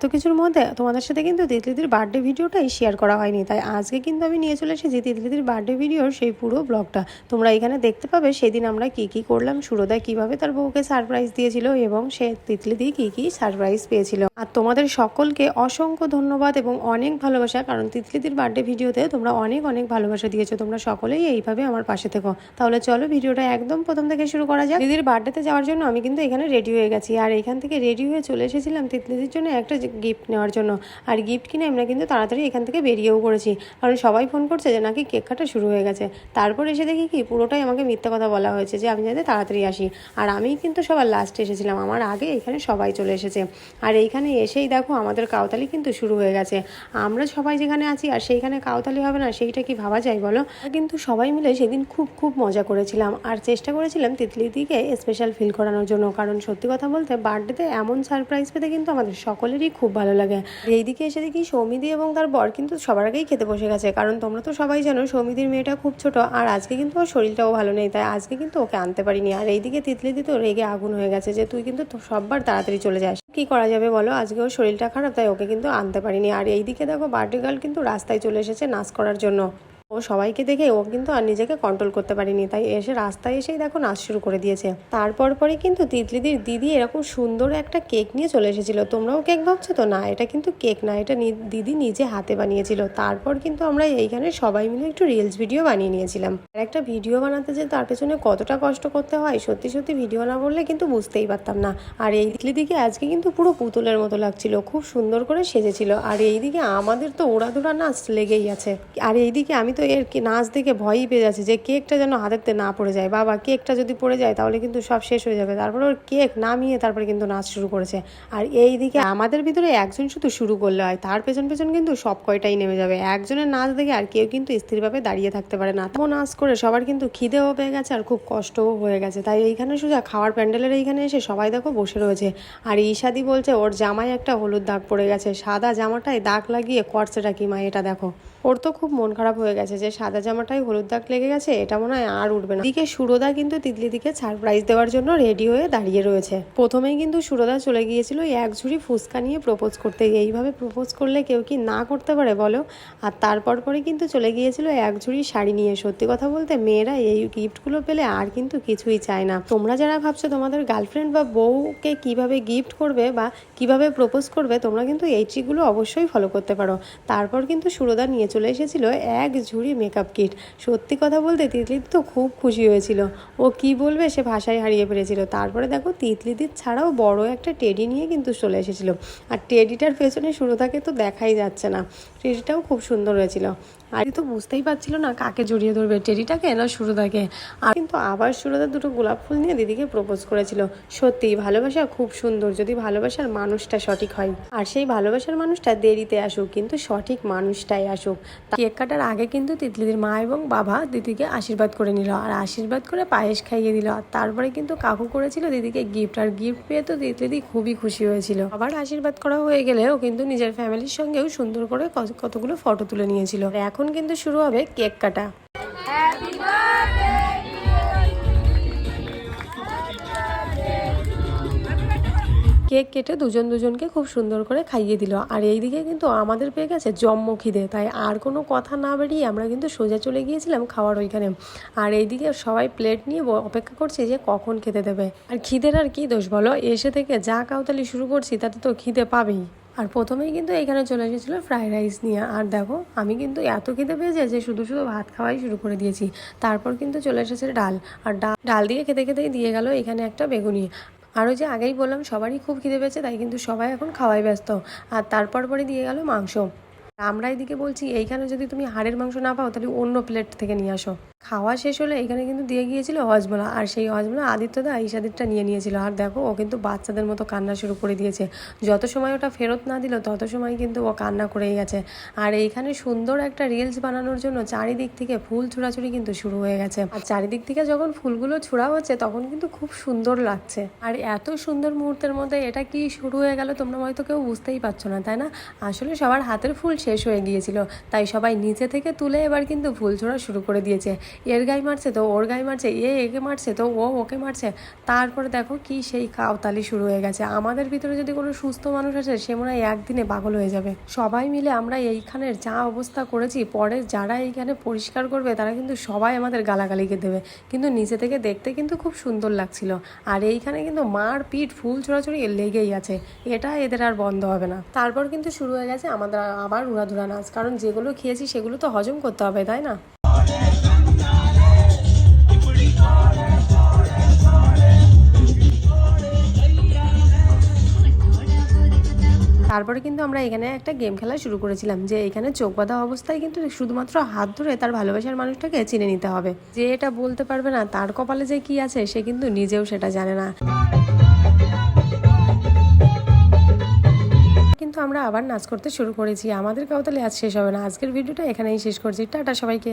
এত কিছুর মধ্যে তোমাদের সাথে কিন্তু তিতলিদির বার্থডে ভিডিওটাই শেয়ার করা হয়নি, তাই আজকে কিন্তু আমি নিয়ে চলে এসেছি তিতলিদির বার্থডে ভিডিওর সেই পুরো ব্লগটা। তোমরা এখানে দেখতে পাবে সেদিন আমরা কি করলাম, সুরদা কিভাবে তার বউকে সারপ্রাইজ দিয়েছিল এবং সে তিতলিদি কি সারপ্রাইজ পেয়েছিল। আর তোমাদের সকলকে অসংখ্য ধন্যবাদ এবং অনেক ভালোবাসা, কারণ তিতলিদির বার্থডে ভিডিওতে তোমরা অনেক ভালোবাসা দিয়েছো। তোমরা সকলেই এইভাবে আমার পাশে থেকো। তাহলে চলো ভিডিওটা একদম প্রথম থেকে শুরু করা যাক। দিদির বার্থডেতে যাওয়ার জন্য আমি কিন্তু এখানে রেডি হয়ে গেছি, আর এখান থেকে রেডি হয়ে চলে এসেছিলাম তিতলিদির জন্য একটা গিফট নেওয়ার জন্য। আর গিফট কিনে আমরা কিন্তু তাড়াতাড়ি এখান থেকে বেরিয়েও পড়েছি, কারণ সবাই ফোন করছে যে নাকি কেক কাটা শুরু হয়ে গেছে। তারপর এসে দেখি কি পুরোটাই আমাকে মিথ্যা কথা বলা হয়েছে যে আমি যাতে তাড়াতাড়ি আসি, আর আমি কিন্তু সবার লাস্টে এসেছিলাম, আমার আগে এখানে সবাই চলে এসেছে। আর এইখানে এসেই দেখো আমাদের কাউতালি কিন্তু শুরু হয়ে গেছে। আমরা সবাই যেখানে আছি আর সেইখানে কাউতালি হবে না, সেইটা কি ভাবা যায় বলো। কিন্তু সবাই মিলে সেদিন খুব মজা করেছিলাম, আর চেষ্টা করেছিলাম তিতলিদিকে স্পেশাল ফিল করানোর জন্য, কারণ সত্যি কথা বলতে বার্থডেতে এমন সারপ্রাইজ পেতে কিন্তু আমাদের সকলেরই খুব ভালো লাগে। এইদিকে এসে দেখি সৌমিদি এবং তার বর কিন্তু সবার আগেই খেতে বসে গেছে, কারণ তোমরা তো সবাই জানো সৌমিদির মেয়েটা খুব ছোট, আর আজকে কিন্তু ওর শরীরটাও ভালো নেই, তাই আজকে কিন্তু ওকে আনতে পারিনি। আর এইদিকে তিতলিদি তো রেগে আগুন হয়ে গেছে যে তুই কিন্তু সববার তাড়াতাড়ি চলে যাস, কি করা যাবে বলো, আজকে ওর শরীরটা খারাপ তাই ওকে কিন্তু আনতে পারিনি। আর এইদিকে দেখো বার্থডে গার্ল কিন্তু রাস্তায় চলে এসেছে নাচ করার জন্য। ও সবাইকে দেখে ও কিন্তু আর নিজেকে কন্ট্রোল করতে পারিনি, তাই এসে রাস্তায় এসেই দেখো নাচ শুরু করে দিয়েছে। তারপর পরে কিন্তু তিতলিদির দিদি এরকম সুন্দর একটা কেক নিয়ে চলে এসেছিল। তোমরাও কেক ভাবছো তো? না, এটা কিন্তু কেক না, এটা দিদি নিজে হাতে বানিয়েছিল। তারপর কিন্তু আমরা এইখানে সবাই মিলে একটু রিলস ভিডিও বানিয়ে নিয়েছিলাম। আর একটা ভিডিও বানাতে যে তার পেছনে কতটা কষ্ট করতে হয় সত্যি ভিডিও না করলে কিন্তু বুঝতেই পারতাম না। আর এই তিতলিদিকে আজকে কিন্তু পুরো পুতুলের মতো লাগছিল, খুব সুন্দর করে সেজেছিল। আর এইদিকে আমাদের তো ওড়াদোড়া নাচ লেগেই আছে। আর এইদিকে আমি তো এর নাচ দেখে ভয়ই পেয়ে যাচ্ছে যে কেকটা যেন হাতেতে না পড়ে যায়। বাবা, কেকটা যদি পড়ে যায় তাহলে কিন্তু সব শেষ হয়ে যাবে। তারপরে ওর কেক নামিয়ে তারপরে কিন্তু নাচ শুরু করেছে। আর এইদিকে আমাদের ভিতরে একজন শুধু শুরু করলে হয়, তার পেছন কিন্তু সব কয়টাই নেমে যাবে। একজনের নাচ দেখে আর কেউ কিন্তু স্থিরভাবে দাঁড়িয়ে থাকতে পারে না। তো নাচ করে সবার কিন্তু খিদেও পেয়ে গেছে আর খুব কষ্টও হয়ে গেছে, তাই এইখানে সোজা খাওয়ার প্যান্ডেলের এইখানে এসে সবাই দেখো বসে রয়েছে। আর ঈশাদি বলছে ওর জামায় একটা হলুদ দাগ পড়ে গেছে, সাদা জামাটায় দাগ লাগিয়ে করছেটা কি মা এটা দেখো। ওর তো খুব মন খারাপ হয়ে গেছে যে সাদা জামাটায় হলুদ দাগ লেগে গেছে, এটা মনে হয় আর উঠবে না। দিকে সুরদা কিন্তু তিতলিদিকে সারপ্রাইজ দেওয়ার জন্য রেডি হয়ে দাঁড়িয়ে রয়েছে। প্রথমেই কিন্তু সুরদা চলে গিয়েছিল এক ঝুড়ি ফুচকা নিয়ে প্রপোজ করতে। এইভাবে প্রপোজ করলে কেউ কি না করতে পারে বলো। আর তারপর পরে কিন্তু চলে গিয়েছিল এক ঝুড়ি শাড়ি নিয়ে। সত্যি কথা বলতে মেয়েরা এই গিফটগুলো পেলে আর কিন্তু কিছুই চায় না। তোমরা যারা ভাবছো তোমাদের গার্লফ্রেন্ড বা বউকে কিভাবে গিফট করবে বা কিভাবে প্রপোজ করবে, তোমরা কিন্তু এই ট্রিকগুলো অবশ্যই ফলো করতে পারো। তারপর কিন্তু সুরদা নিয়ে চলে এসেছিল এক ঝুড়ি মেকআপ কিট। সত্যি কথা বলতে তিতলিদি তো খুব খুশি হয়েছিল, ও কি বলবে সে ভাষায় হারিয়ে ফেলেছিল। তারপরে দেখো তিতলিদির ছাড়াও বড় একটা টেডি নিয়ে কিন্তু চলে এসেছিল, আর টেডিটার পেছনে সুরদাকে তো দেখাই যাচ্ছে না। টেডিটাও খুব সুন্দর হয়েছিল, আর তো বুঝতেই পারছিল না কাকে জড়িয়ে ধরবে, টেডিটাকে না সুরদাকে। আর কিন্তু আবার সুরদা দুটো গোলাপ ফুল নিয়ে দিদিকে প্রপোজ করেছিল। সত্যি ভালোবাসা খুব সুন্দর, যদি ভালোবাসার মানুষটা সঠিক হয়। আর সেই ভালোবাসার মানুষটা দেরিতে আসুক, কিন্তু সঠিক মানুষটাই আসুক। কেক কাটার আগে কিন্তু তিতলিদির মা এবং বাবা দিদিকে আশীর্বাদ করে নিল, আর আশীর্বাদ করে পায়েস খাইয়ে দিল। আর তারপরে কিন্তু কাকু করেছিল দিদিকে গিফট, আর গিফট পেয়ে তো তিতলিদি খুবই খুশি হয়েছিল। আবার আশীর্বাদ করা হয়ে গেলে ও কিন্তু নিজের ফ্যামিলির সঙ্গেও সুন্দর করে কতগুলো ফটো তুলে নিয়েছিল। এখন কিন্তু শুরু হবে কেক কাটা। কেক কেটে দুজনকে খুব সুন্দর করে খাইয়ে দিল। আর এইদিকে কিন্তু আমাদের পেয়ে গেছে জম্ম খিদে, তাই আর কোনো কথা না বেরিয়ে আমরা কিন্তু সোজা চলে গিয়েছিলাম খাওয়ার ওইখানে। আর এইদিকে সবাই প্লেট নিয়ে অপেক্ষা করছে যে কখন খেতে দেবে। আর খিদের আর কি দোষ বলো, এসে থেকে যা কাউতালি শুরু করছি তাতে তো খিদে পাবেই। আর প্রথমেই কিন্তু এখানে চলে এসেছিলো ফ্রাইড রাইস নিয়ে। আর দেখো আমি কিন্তু এত খিদে পেয়েছে যে শুধু ভাত খাওয়াই শুরু করে দিয়েছি। তারপর কিন্তু চলে এসেছে ডাল, আর ডাল দিয়ে খেতেই দিয়ে গেল এখানে একটা বেগুনি। আর ওই যে আগেই বললাম সবারই খুব খিদে পেয়েছে, তাই কিন্তু সবাই এখন খাওয়াই ব্যস্ত। আর তারপর পরে দিয়ে গেল মাংস। আমরা এদিকে বলছি এইখানে যদি তুমি হাড়ের মাংস না পাও তাহলে অন্য প্লেট থেকে নিয়ে আসো। খাওয়া শেষ হলে এখানে কিন্তু দিয়ে গিয়েছিল হজমোলা, আর সেই হজমোলা আদিত্যদা ঈশাদিরটা নিয়ে নিয়েছিল। আর দেখো ও কিন্তু বাচ্চাদের মতো কান্না শুরু করে দিয়েছে, যত সময় ওটা ফেরত না দিল তত সময় কিন্তু ও কান্না করেই গেছে। আর এইখানে সুন্দর একটা রিলস বানানোর জন্য চারিদিক থেকে ফুল ছোড়াছুড়ি কিন্তু শুরু হয়ে গেছে। আর চারিদিক থেকে যখন ফুলগুলো ছোড়া হচ্ছে তখন কিন্তু খুব সুন্দর লাগছে। আর এত সুন্দর মুহূর্তের মধ্যে এটা কি শুরু হয়ে গেল তোমরা হয়তো কেউ বুঝতেই পারছো না, তাই না? আসলে সবার হাতের ফুল শেষ হয়ে গিয়েছিল, তাই সবাই নিচে থেকে তুলে এবার কিন্তু ফুল ছোড়া শুরু করে দিয়েছে। এর গায়ে মারছে তো ওর গায়ে মারছে, একে মারছে তো ও ওকে মারছে। তারপরে দেখো কি সেই কাউতালি শুরু হয়ে গেছে। আমাদের ভিতরে যদি কোনো সুস্থ মানুষ আছে সে মনে হয় একদিনে পাগল হয়ে যাবে। সবাই মিলে আমরা এইখানের যা অবস্থা করেছি, পরে যারা এইখানে পরিষ্কার করবে তারা কিন্তু সবাই আমাদের গালাগালিকে দেবে, কিন্তু নিচে থেকে দেখতে কিন্তু খুব সুন্দর লাগছিল। আর এইখানে কিন্তু মার পিট ফুল ছোড়াছুড়ি লেগেই আছে, এটা এদের আর বন্ধ হবে না। তারপর কিন্তু শুরু হয়ে গেছে আমাদের আবার উড়াধুরা নাচ, কারণ যেগুলো খেয়েছি সেগুলো তো হজম করতে হবে, তাই না? তারপরে কিন্তু আমরা এখানে একটা গেম খেলা শুরু করেছিলাম, যে এখানে চোখ বাঁধা অবস্থায় কিন্তু শুধুমাত্র হাত ধরে তার ভালোবাসার মানুষটাকে চিনে নিতে হবে। যে এটা বলতে পারবে না তার কপালে যে কি আছে সে কিন্তু নিজেও সেটা জানে না। কিন্তু আমরা আবার নাচ করতে শুরু করেছি। আমাদের কাউতালি আজ শেষ হবে না। আজকের ভিডিওটা এখানেই শেষ করছি। টাটা সবাইকে।